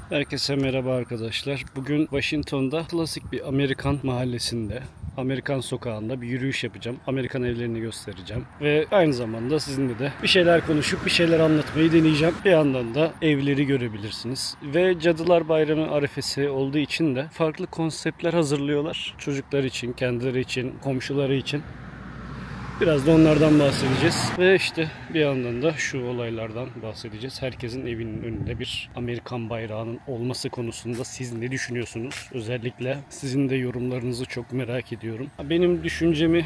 Herkese merhaba arkadaşlar. Bugün Washington'da klasik bir Amerikan mahallesinde, Amerikan sokağında bir yürüyüş yapacağım. Amerikan evlerini göstereceğim. Ve aynı zamanda sizinle de bir şeyler konuşup bir şeyler anlatmayı deneyeceğim. Bir yandan da evleri görebilirsiniz. Ve Cadılar Bayramı arifesi olduğu için de farklı konseptler hazırlıyorlar. Çocuklar için, kendileri için, komşuları için. Biraz da onlardan bahsedeceğiz. Ve işte bir yandan da şu olaylardan bahsedeceğiz. Herkesin evinin önünde bir Amerikan bayrağının olması konusunda siz ne düşünüyorsunuz? Özellikle sizin de yorumlarınızı çok merak ediyorum. Benim düşüncemi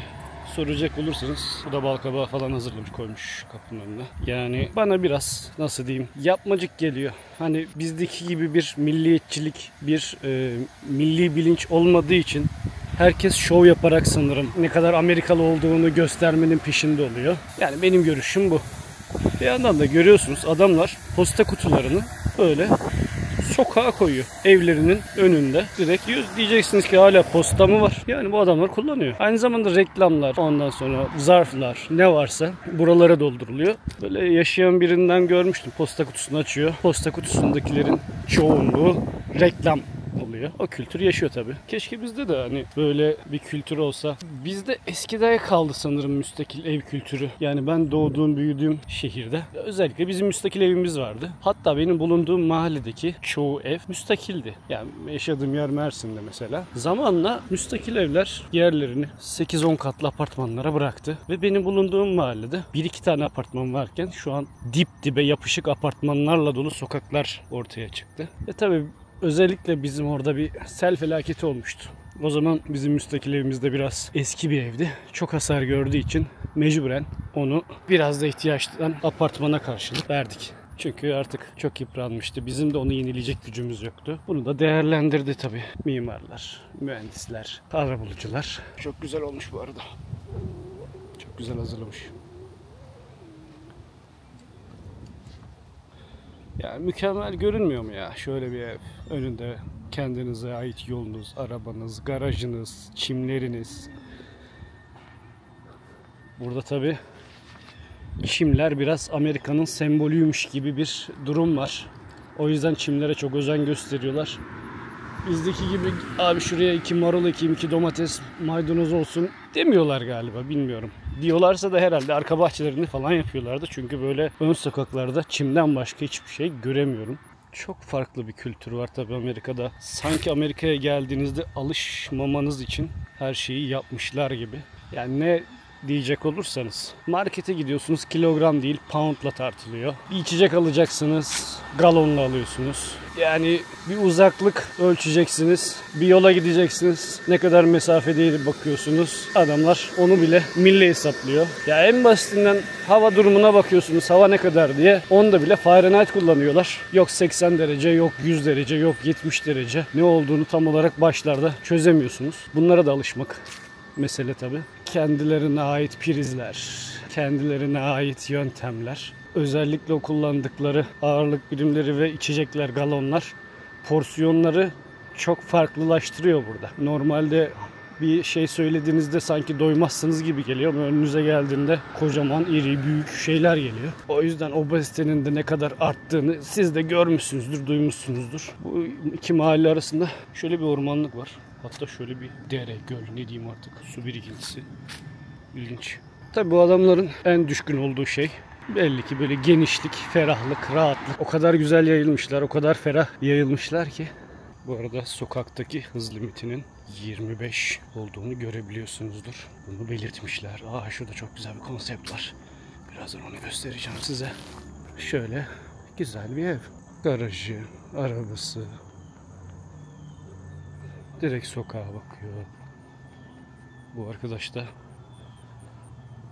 soracak olursanız, bu da balkabağı falan hazırlamış koymuş kapının önüne. Yani bana biraz nasıl diyeyim yapmacık geliyor. Hani bizdeki gibi bir milliyetçilik, bir milli bilinç olmadığı için herkes şov yaparak sanırım ne kadar Amerikalı olduğunu göstermenin peşinde oluyor. Yani benim görüşüm bu. Bir yandan da görüyorsunuz adamlar posta kutularını böyle sokağa koyuyor. Evlerinin önünde direkt diyeceksiniz ki hala posta mı var? Yani bu adamlar kullanıyor. Aynı zamanda reklamlar, ondan sonra zarflar ne varsa buralara dolduruluyor. Böyle yaşayan birinden görmüştüm. Posta kutusunu açıyor. Posta kutusundakilerin çoğunluğu reklam oluyor. O kültür yaşıyor tabii. Keşke bizde de hani böyle bir kültür olsa. Bizde eskide kaldı sanırım müstakil ev kültürü. Yani ben doğduğum, büyüdüğüm şehirde özellikle bizim müstakil evimiz vardı. Hatta benim bulunduğum mahalledeki çoğu ev müstakildi. Yani yaşadığım yer Mersin'de mesela. Zamanla müstakil evler yerlerini 8-10 katlı apartmanlara bıraktı. Ve benim bulunduğum mahallede 1-2 tane apartman varken şu an dip dibe yapışık apartmanlarla dolu sokaklar ortaya çıktı. Tabii özellikle bizim orada bir sel felaketi olmuştu. O zaman bizim müstakil evimizde biraz eski bir evdi. Çok hasar gördüğü için mecburen onu biraz da ihtiyaçtan apartmana karşılık verdik. Çünkü artık çok yıpranmıştı. Bizim de onu yenileyecek gücümüz yoktu. Bunu da değerlendirdi tabii mimarlar, mühendisler, arabulucular. Çok güzel olmuş bu arada. Çok güzel hazırlamış. Yani mükemmel görünmüyor mu ya? Şöyle bir ev. Önünde kendinize ait yolunuz, arabanız, garajınız, çimleriniz. Burada tabii çimler biraz Amerika'nın sembolüymüş gibi bir durum var. O yüzden çimlere çok özen gösteriyorlar. Bizdeki gibi abi şuraya 2 marul ekeyim, 2 domates, maydanoz olsun demiyorlar galiba, bilmiyorum. Diyorlarsa da herhalde arka bahçelerini falan yapıyorlardı. Çünkü böyle ön sokaklarda çimden başka hiçbir şey göremiyorum. Çok farklı bir kültür var tabii Amerika'da. Sanki Amerika'ya geldiğinizde alışmamanız için her şeyi yapmışlar gibi. Yani ne diyecek olursanız, markete gidiyorsunuz, kilogram değil poundla tartılıyor. Bir içecek alacaksınız, galonla alıyorsunuz. Yani bir uzaklık ölçeceksiniz, bir yola gideceksiniz, ne kadar mesafedeydi bakıyorsunuz. Adamlar onu bile milli hesaplıyor. Ya en basitinden hava durumuna bakıyorsunuz, hava ne kadar diye. Onda bile Fahrenheit kullanıyorlar. Yok 80 derece, yok 100 derece, yok 70 derece. Ne olduğunu tam olarak başlarda çözemiyorsunuz. Bunlara da alışmak mesele tabii. Kendilerine ait prizler, kendilerine ait yöntemler, özellikle o kullandıkları ağırlık birimleri ve içecekler, galonlar, porsiyonları çok farklılaştırıyor burada. Normalde bir şey söylediğinizde sanki doymazsınız gibi geliyor ama önünüze geldiğinde kocaman, iri, büyük şeyler geliyor. O yüzden obezitenin de ne kadar arttığını siz de görmüşsünüzdür, duymuşsunuzdur. Bu iki mahalle arasında şöyle bir ormanlık var. Hatta şöyle bir dere, göl, ne diyeyim artık, su birikintisi. İlginç. Tabii bu adamların en düşkün olduğu şey belli ki böyle genişlik, ferahlık, rahatlık. O kadar güzel yayılmışlar, o kadar ferah yayılmışlar ki. Bu arada sokaktaki hız limitinin 25 olduğunu görebiliyorsunuzdur. Bunu belirtmişler. Şurada çok güzel bir konsept var. Birazdan onu göstereceğim size. Şöyle güzel bir ev. Garajı, arabası. Direkt sokağa bakıyor. Bu arkadaş da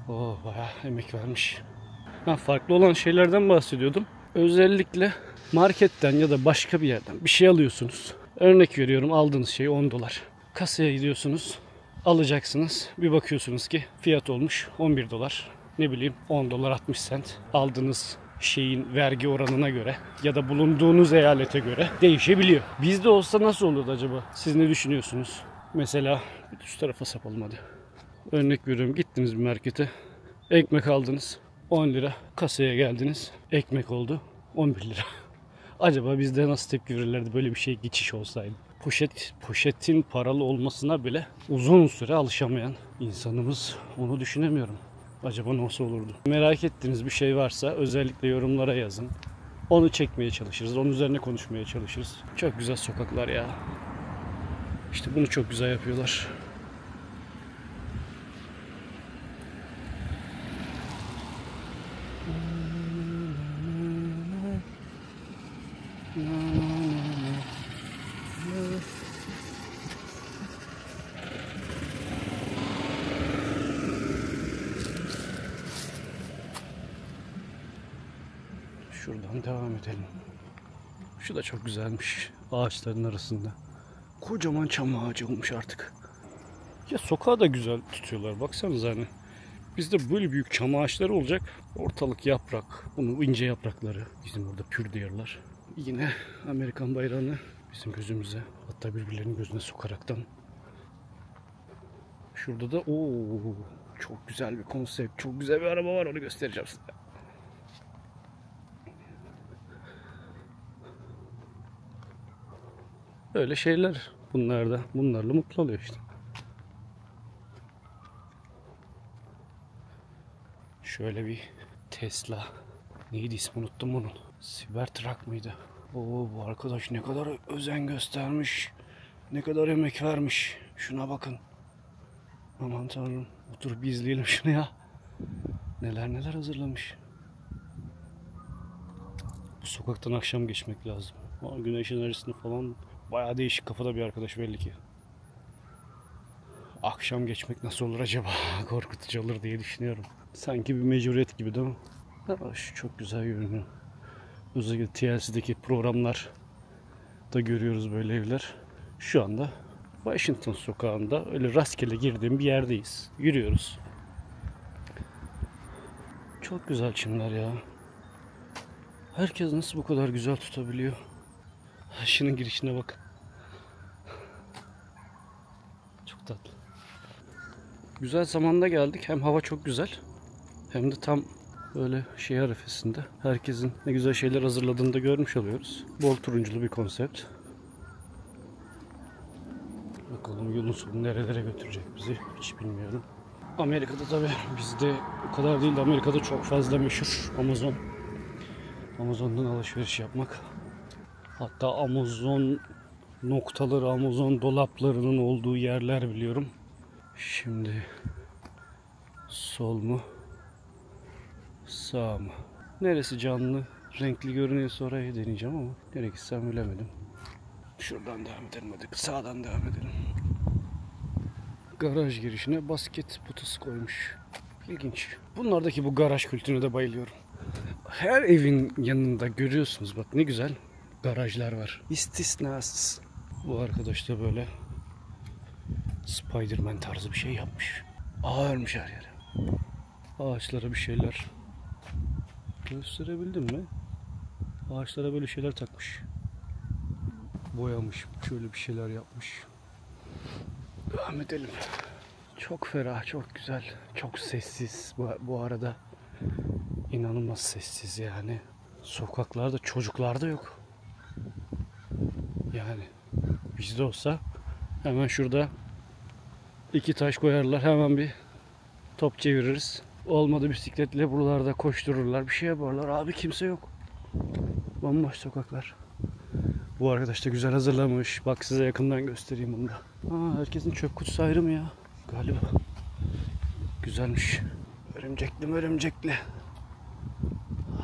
bayağı emek vermiş. Farklı olan şeylerden bahsediyordum. Özellikle marketten ya da başka bir yerden bir şey alıyorsunuz. Örnek veriyorum, aldığınız şey 10 dolar. Kasaya gidiyorsunuz, alacaksınız. Bir bakıyorsunuz ki fiyat olmuş 11 dolar. Ne bileyim 10 dolar 60 sent. Aldığınız şeyin vergi oranına göre ya da bulunduğunuz eyalete göre değişebiliyor. Bizde olsa nasıl olurdu acaba? Siz ne düşünüyorsunuz? Mesela şu tarafa sapalım hadi. Örnek veriyorum, gittiniz bir markete. Ekmek aldınız 10 lira. Kasaya geldiniz. Ekmek oldu 11 lira. Acaba bizde nasıl tepki verirlerdi böyle bir şey geçiş olsaydı? Poşetin paralı olmasına bile uzun süre alışamayan insanımız, onu düşünemiyorum. Acaba nasıl olurdu? Merak ettiğiniz bir şey varsa özellikle yorumlara yazın. Onu çekmeye çalışırız. Onun üzerine konuşmaya çalışırız. Çok güzel sokaklar ya. İşte bunu çok güzel yapıyorlar. Şuradan devam edelim. Şu da çok güzelmiş. Ağaçların arasında. Kocaman çam ağacı olmuş artık. Ya sokağı da güzel tutuyorlar. Baksanıza hani. Bizde böyle büyük çam ağaçları olacak. Ortalık yaprak. Bunun ince yaprakları. Bizim orada pür diyorlar. Yine Amerikan bayrağını bizim gözümüze, hatta birbirlerinin gözüne sokaraktan. Şurada da çok güzel bir konsept. Çok güzel bir araba var. Onu göstereceğim size. Öyle şeyler bunlar da. Bunlarla mutlu oluyor işte. Şöyle bir Tesla. Neydi ismi, unuttum onun. Cybertruck mıydı? Bu arkadaş ne kadar özen göstermiş. Ne kadar emek vermiş. Şuna bakın. Aman tanrım. Oturup bir izleyelim şunu ya. Neler neler hazırlamış. Bu sokaktan akşam geçmek lazım. Güneş enerjisini falan, bayağı değişik kafada bir arkadaş belli ki. Akşam geçmek nasıl olur acaba? Korkutucu olur diye düşünüyorum. Sanki bir mecburiyet gibi değil mi? Şu çok güzel görünüyor. Özellikle TLC'deki programlar da görüyoruz böyle evler. Şu anda Washington sokağında öyle rastgele girdiğim bir yerdeyiz. Yürüyoruz. Çok güzel çimler ya. Herkes nasıl bu kadar güzel tutabiliyor? Şunun girişine bak. Çok tatlı. Güzel zamanda geldik. Hem hava çok güzel, hem de tam böyle şey arifesinde. Herkesin ne güzel şeyler hazırladığını da görmüş oluyoruz. Bol turunculu bir konsept. Bakalım yolun sonu nerelere götürecek bizi hiç bilmiyorum. Amerika'da tabii bizde o kadar değil de Amerika'da çok fazla meşhur Amazon. Amazon'dan alışveriş yapmak. Hatta Amazon noktaları, Amazon dolaplarının olduğu yerler biliyorum. Şimdi sol mu, sağ mı? Neresi canlı, renkli görünüyorsa orayı deneyeceğim ama nereye gitsem bilemedim. Şuradan devam edelim hadi. Sağdan devam edelim. Garaj girişine basket potası koymuş. İlginç. Bunlardaki bu garaj kültürüne de bayılıyorum. Her evin yanında görüyorsunuz bak ne güzel garajlar var. İstisnasız. Bu arkadaş da böyle Spider-Man tarzı bir şey yapmış. Ağırmış her yere. Ağaçlara bir şeyler gösterebildim mi? Ağaçlara böyle şeyler takmış. Boyamış. Şöyle bir şeyler yapmış. Devam edelim. Çok ferah, çok güzel. Çok sessiz. Bu arada inanılmaz sessiz yani. Sokaklarda çocuklar da yok. Yani bizde olsa hemen şurada 2 taş koyarlar, hemen bir top çeviririz. Olmadı bisikletle buralarda koştururlar, bir şey yaparlar. Abi kimse yok. Bomboş sokaklar. Bu arkadaş da güzel hazırlamış. Bak size yakından göstereyim bunu da. Herkesin çöp kutusu ayrı mı ya? Galiba. Güzelmiş. Örümcekli.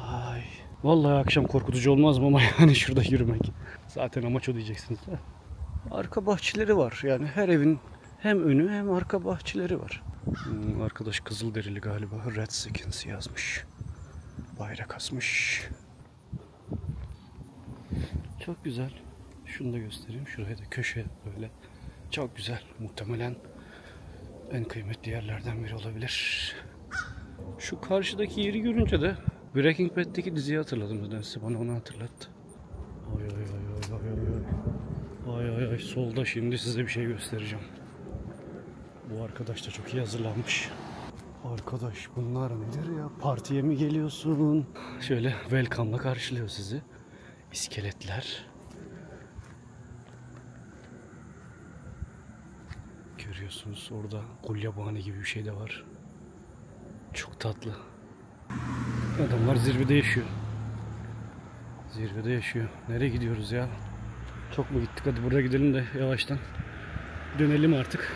Ay. Vallahi akşam korkutucu olmaz mı ama yani şurada yürümek. Zaten amaç o diyeceksiniz. Arka bahçeleri var. Yani her evin hem önü hem arka bahçeleri var. Arkadaş Kızılderili galiba. Redskins yazmış. Bayrak asmış. Çok güzel. Şunu da göstereyim. Şuraya da köşe böyle. Çok güzel. Muhtemelen en kıymetli yerlerden biri olabilir. Şu karşıdaki yeri görünce de Breaking Bad'deki diziyi hatırladım nedense. Bana onu hatırlattı. Ay. Solda şimdi size bir şey göstereceğim. Bu arkadaş da çok iyi hazırlanmış. Arkadaş bunlar nedir ya? Partiye mi geliyorsun? Şöyle welcome'la karşılıyor sizi. iskeletler. Görüyorsunuz orada gulyabani gibi bir şey de var. Çok tatlı. Adamlar zirvede yaşıyor. Zirvede yaşıyor. Nereye gidiyoruz ya? Çok mu gittik? Hadi burada gidelim de yavaştan dönelim artık.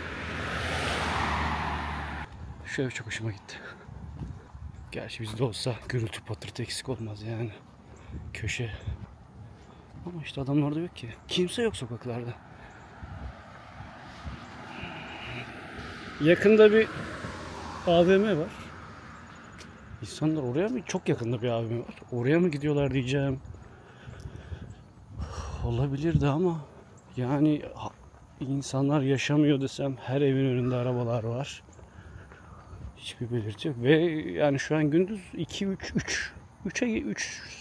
Şu ev çok hoşuma gitti. Gerçi bizde olsa gürültü patırtı eksik olmaz yani. Köşe. Ama işte adamlar da yok ki. Kimse yok sokaklarda. Yakında bir AVM var. İnsanlar oraya mı? Çok yakında bir AVM var. Oraya mı gidiyorlar diyeceğim. Olabilirdi ama yani insanlar yaşamıyor desem her evin önünde arabalar var. Hiçbir belirti yok. Ve yani şu an gündüz 3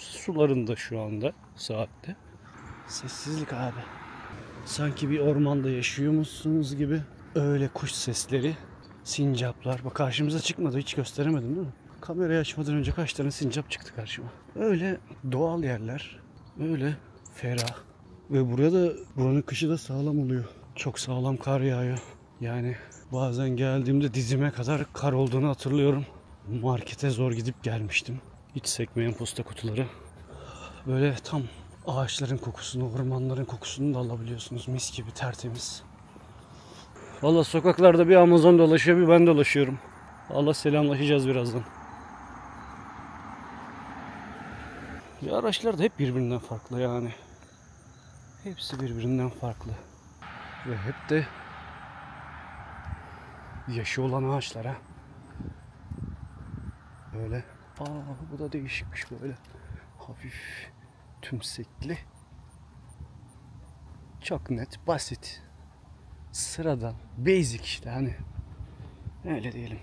sularında şu anda saatte. Sessizlik abi. Sanki bir ormanda yaşıyormuşsunuz gibi. Öyle kuş sesleri, sincaplar. Bak karşımıza çıkmadı, hiç gösteremedim değil mi? Kamerayı açmadan önce kaç tane sincap çıktı karşıma. Öyle doğal yerler. Öyle ferah. Ve buranın kışı da sağlam oluyor. Çok sağlam kar yağıyor. Yani bazen geldiğimde dizime kadar kar olduğunu hatırlıyorum. Markete zor gidip gelmiştim. Hiç sekmeyen posta kutuları. Böyle tam ağaçların kokusunu, ormanların kokusunu da alabiliyorsunuz. Mis gibi tertemiz. Valla sokaklarda bir Amazon dolaşıyor, bir ben dolaşıyorum. Allah selamlaşacağız birazdan. Ya araçlar da hep birbirinden farklı yani. Hepsi birbirinden farklı. Ve hep de yaşı olan ağaçlar ha. Böyle. Bu da değişikmiş böyle. Hafif tümsekli. Çok net, basit. Sıradan, basic işte hani. Öyle diyelim.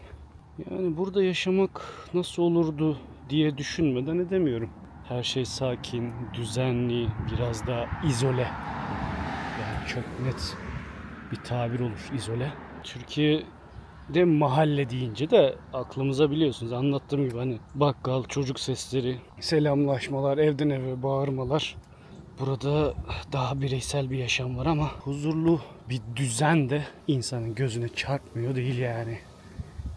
Yani burada yaşamak nasıl olurdu diye düşünmeden edemiyorum. Her şey sakin, düzenli, biraz da izole. Yani çok net bir tabir olur, izole. Türkiye'de mahalle deyince de aklımıza biliyorsunuz anlattığım gibi hani bakkal, çocuk sesleri, selamlaşmalar, evden eve bağırmalar. Burada daha bireysel bir yaşam var ama huzurlu bir düzen de insanın gözüne çarpmıyor değil yani.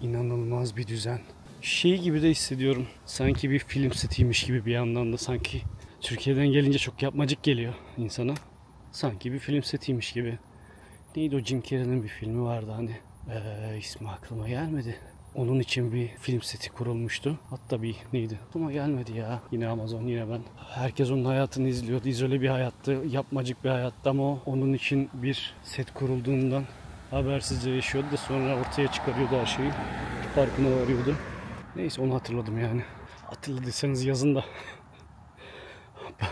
İnanılmaz bir düzen. Şey gibi de hissediyorum. Sanki bir film setiymiş gibi bir yandan da sanki Türkiye'den gelince çok yapmacık geliyor insana. Sanki bir film setiymiş gibi. Neydi o Jim Carrey'nin bir filmi vardı hani. İsmi aklıma gelmedi. Onun için bir film seti kurulmuştu. Hatta bir neydi? Aklıma gelmedi ya. Yine Amazon, yine ben. Herkes onun hayatını izliyordu. İzole bir hayattı. Yapmacık bir hayattı ama onun için bir set kurulduğundan habersizce yaşıyordu da sonra ortaya çıkarıyordu her şeyi. Farkına varıyordu. Neyse onu hatırladım yani. Hatırladıysanız yazın da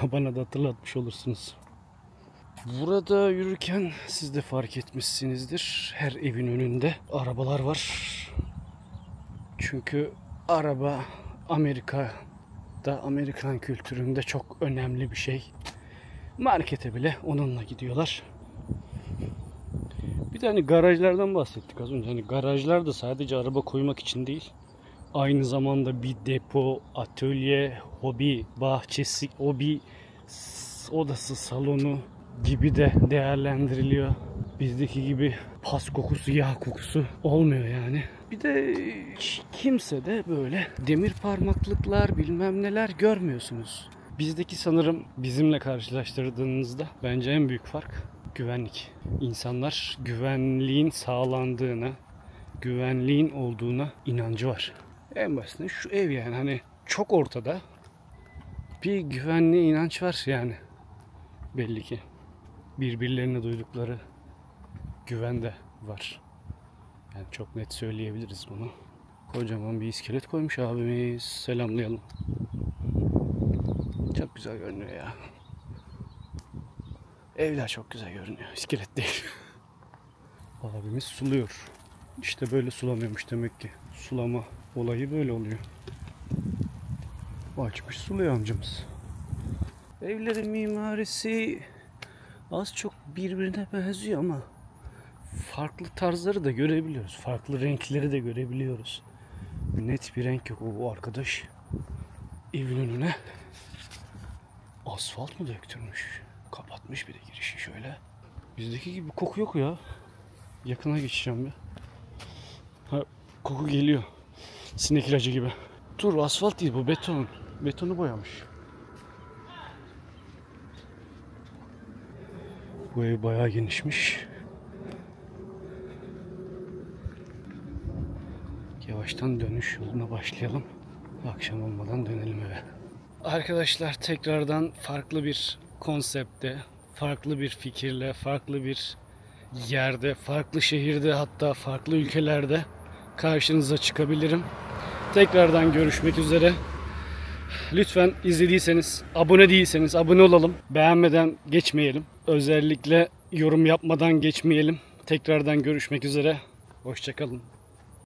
bana da hatırlatmış olursunuz. Burada yürürken siz de fark etmişsinizdir. Her evin önünde arabalar var. Çünkü araba Amerika'da, Amerikan kültüründe çok önemli bir şey. Markete bile onunla gidiyorlar. Bir de hani garajlardan bahsettik az önce. Hani garajlar da sadece araba koymak için değil. Aynı zamanda bir depo, atölye, hobi bahçesi, hobi odası, salonu gibi de değerlendiriliyor. Bizdeki gibi pas kokusu, yağ kokusu olmuyor yani. Bir de kimse de böyle demir parmaklıklar bilmem neler görmüyorsunuz. Bizdeki sanırım bizimle karşılaştırdığınızda bence en büyük fark güvenlik. İnsanlar güvenliğin sağlandığına, güvenliğin olduğuna inancı var. En basitinden şu ev yani hani çok ortada bir güvenliğe inanç var yani belli ki. Birbirlerine duydukları güven de var. Yani çok net söyleyebiliriz bunu. Kocaman bir iskelet koymuş abimiz. Selamlayalım. Çok güzel görünüyor ya. Evler çok güzel görünüyor. İskelet değil. Abimiz suluyor. İşte böyle sulamıyormuş demek ki. Sulama olayı böyle oluyor. Açmış suluyor amcamız. Evlerin mimarisi az çok birbirine benziyor ama farklı tarzları da görebiliyoruz. Farklı renkleri de görebiliyoruz. Net bir renk yok. O arkadaş evin önüne Asfalt mı döktürmüş? Kapatmış bir de girişi şöyle. Bizdeki gibi koku yok ya. Yakına geçeceğim bir. Ha, koku geliyor. Sinek ilacı gibi. Dur, asfalt değil bu, beton. Betonu boyamış. Bu ev bayağı genişmiş. Yavaştan dönüş yoluna başlayalım. Akşam olmadan dönelim eve. Arkadaşlar, tekrardan farklı bir konsepte, farklı bir fikirle, farklı bir yerde, farklı şehirde, hatta farklı ülkelerde karşınıza çıkabilirim. Tekrardan görüşmek üzere. Lütfen izlediyseniz, abone değilseniz abone olalım. Beğenmeden geçmeyelim. Özellikle yorum yapmadan geçmeyelim. Tekrardan görüşmek üzere. Hoşça kalın.